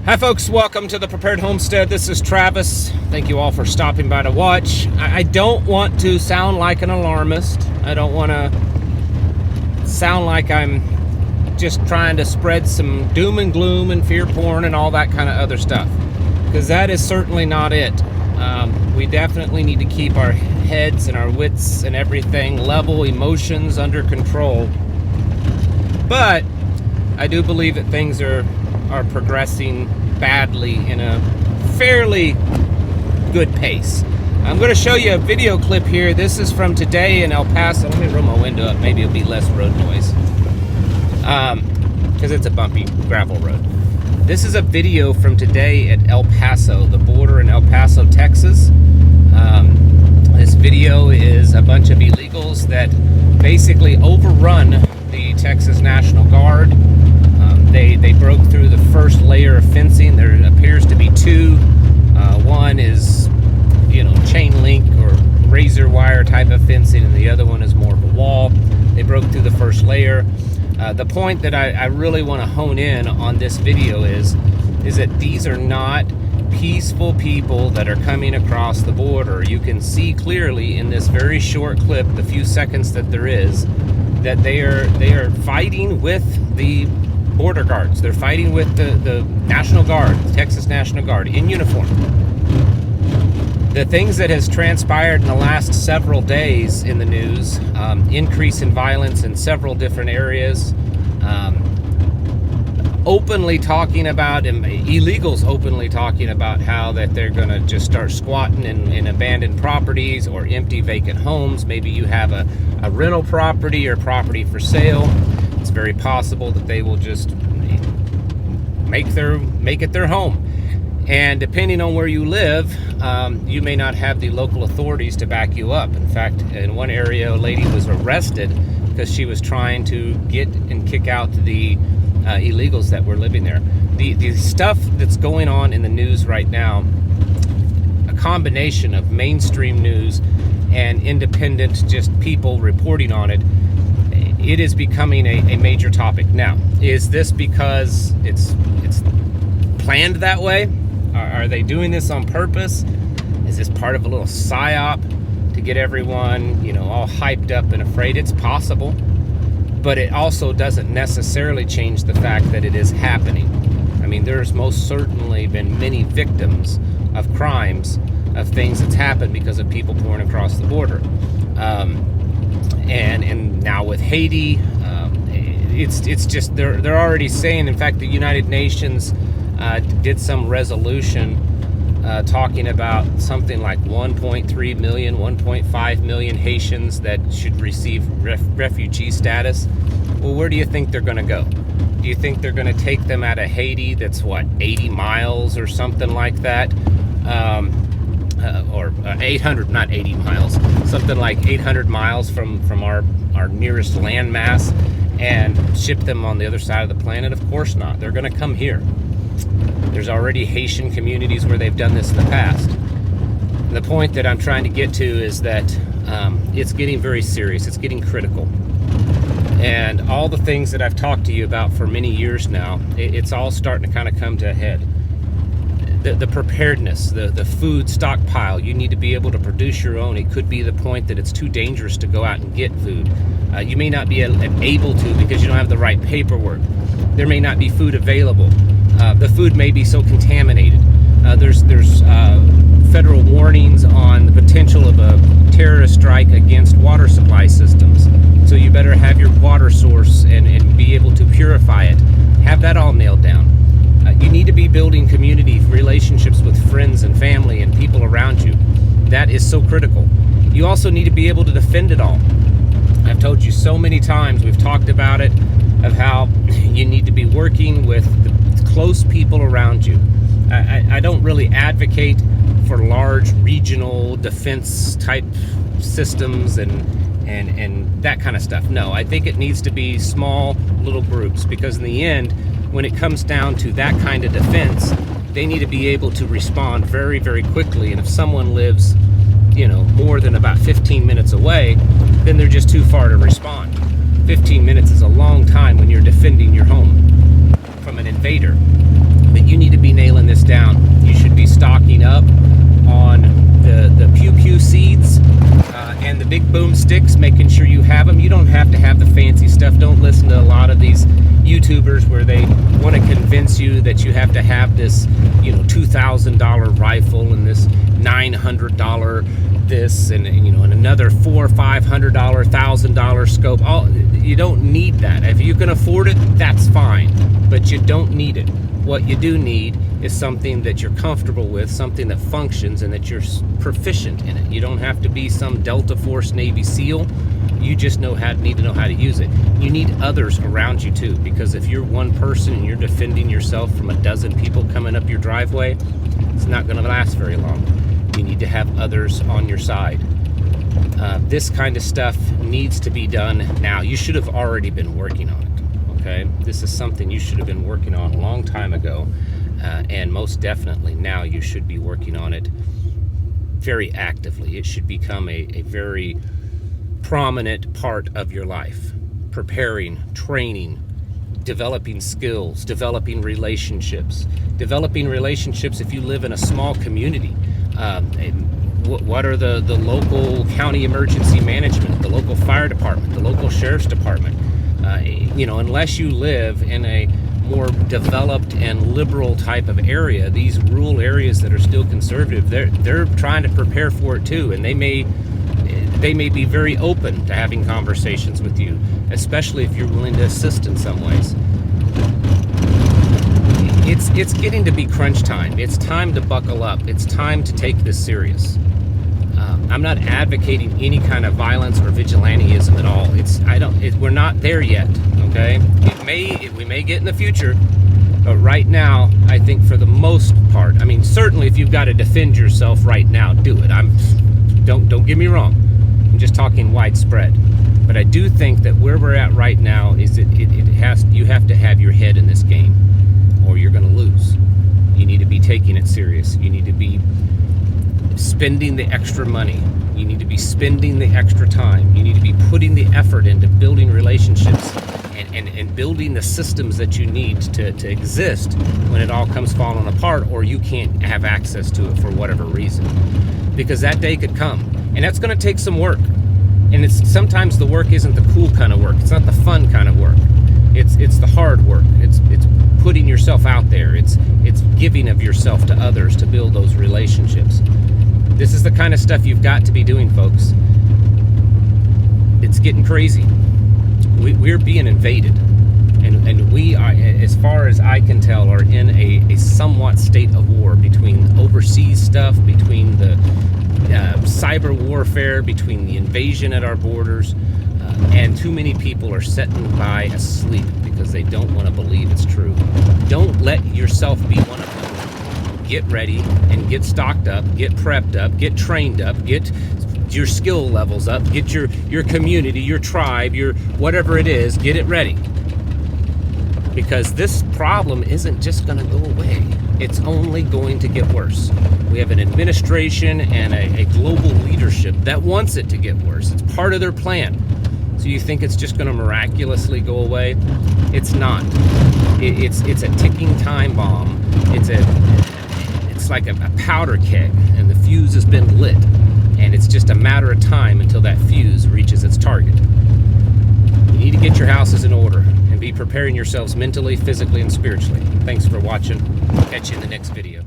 Hi folks, welcome to the Prepared Homestead. This is Travis. Thank you all for stopping by to watch. I don't want to sound like an alarmist. I don't want to sound like I'm just trying to spread some doom and gloom and fear porn and all that kind of other stuff, because that is certainly not it. We definitely need to keep our heads and our wits and everything level, emotions under control. But I do believe that things are progressing badly in a fairly good pace. I'm going to show you a video clip here. This is from today in El Paso. Let me roll my window up. Maybe it'll be less road noise, because it's a bumpy gravel road. This is a video from today at El Paso, the border in El Paso, Texas. This video is a bunch of illegals that basically overrun the Texas National Guard. They broke through the first layer of fencing. There appears to be two. One is, chain link or razor wire type of fencing, and the other one is more of a wall. They broke through the first layer. The point that I really want to hone in on this video is that these are not peaceful people that are coming across the border. You can see clearly in this very short clip, the few seconds that there is, that they are fighting with the border guards. They're fighting with the National Guard, the Texas National Guard, in uniform. The things that has transpired in the last several days in the news, increase in violence in several different areas, openly talking about, illegals openly talking about how that they're going to just start squatting in abandoned properties or empty vacant homes. Maybe you have a rental property or property for sale. It's very possible that they will just make it their home. And depending on where you live, you may not have the local authorities to back you up. In fact, in one area, a lady was arrested because she was trying to get and kick out the illegals that were living there. The stuff that's going on in the news right now, a combination of mainstream news and independent just people reporting on it, it is becoming a major topic. Now, is this because it's planned that way? Are they doing this on purpose? Is this part of a little psyop to get everyone, all hyped up and afraid? It's possible, but it also doesn't necessarily change the fact that it is happening. I mean, there's most certainly been many victims of crimes, of things that's happened because of people pouring across the border. And now with Haiti, it's just they're already saying. In fact, the United Nations did some resolution talking about something like 1.3 million, 1.5 million Haitians that should receive refugee status. Well, where do you think they're going to go? Do you think they're going to take them out of Haiti? That's 80 miles or something like that. Or 800, not 80 miles, something like 800 miles from our nearest landmass, and ship them on the other side of the planet? Of course not. They're going to come here. There's already Haitian communities where they've done this in the past. The point that I'm trying to get to is that it's getting very serious. It's getting critical. And all the things that I've talked to you about for many years now, it's all starting to kind of come to a head. The preparedness, the food stockpile, you need to be able to produce your own. It could be the point that it's too dangerous to go out and get food. You may not be able to because you don't have the right paperwork. There may not be food available. The food may be so contaminated. There's federal warnings on the potential of a terrorist strike against water supply systems. So you better have your water source and be able to purify it. Have that all nailed down. You need to be building community relationships with friends and family and people around you. That is so critical. You also need to be able to defend it all. I've told you so many times, we've talked about it, of how you need to be working with the close people around you. I don't really advocate for large regional defense type systems and that kind of stuff. No, I think it needs to be small little groups, because in the end, when it comes down to that kind of defense, they need to be able to respond very, very quickly. And if someone lives, more than about 15 minutes away, then they're just too far to respond. 15 minutes is a long time when you're defending your home from an invader. But you need to be nailing this down. You should be stocking up on the pew seeds and the big boom sticks, making sure you have them. You don't have to have the fancy stuff. Don't listen to a lot of these YouTubers where they want to convince you that you have to have this, you know, $2,000 rifle and this $900 this and you know, and another $400 or $500, $1,000 scope. You don't need that. If you can afford it, that's fine, but you don't need it. What you do need is something that you're comfortable with, something that functions and that you're proficient in it. You don't have to be some Delta Force Navy SEAL. You just need to know how to use it. You need others around you too, because if you're one person and you're defending yourself from a dozen people coming up your driveway, it's not going to last very long. You need to have others on your side. This kind of stuff needs to be done now. You should have already been working on it. Okay, this is something you should have been working on a long time ago, and most definitely now you should be working on it very actively. It should become a very prominent part of your life. Preparing, training, developing skills, developing relationships. Developing relationships if you live in a small community. What are the local county emergency management, the local fire department, the local sheriff's department? You know, unless you live in a more developed and liberal type of area, these rural areas that are still conservative, they're trying to prepare for it too, and they may be very open to having conversations with you, especially if you're willing to assist in some ways. It's getting to be crunch time. It's time to buckle up. It's time to take this serious. I'm not advocating any kind of violence or vigilanteism at all. We're not there yet, okay? We may get in the future, but right now, I think for the most part, I mean, certainly if you've got to defend yourself right now, do it. Don't get me wrong. I'm just talking widespread. But I do think that where we're at right now is that you have to have your head in this game, or you're going to lose. You need to be taking it serious. You need to be spending the extra money. You need to be spending the extra time. You need to be putting the effort into building relationships and building the systems that you need to exist when it all comes falling apart, or you can't have access to it for whatever reason. Because that day could come, and that's going to take some work. And sometimes the work isn't the cool kind of work. It's not the fun kind of work. It's the hard work. It's putting yourself out there. It's giving of yourself to others to build those relationships. This is the kind of stuff you've got to be doing, folks. It's getting crazy. We're being invaded. And we are, as far as I can tell, are in a somewhat state of war between overseas stuff, between the cyber warfare, between the invasion at our borders, and too many people are sitting by asleep because they don't want to believe it's true. Don't let yourself be one of them. Get ready and get stocked up, get prepped up, get trained up, get your skill levels up, get your community, your tribe, your whatever it is, get it ready. Because this problem isn't just going to go away. It's only going to get worse. We have an administration and a global leadership that wants it to get worse. It's part of their plan. So you think it's just going to miraculously go away? It's not. It's a ticking time bomb. It's like a powder keg, and the fuse has been lit, and it's just a matter of time until that fuse reaches its target. You need to get your houses in order and be preparing yourselves mentally, physically, and spiritually. Thanks for watching. Catch you in the next video.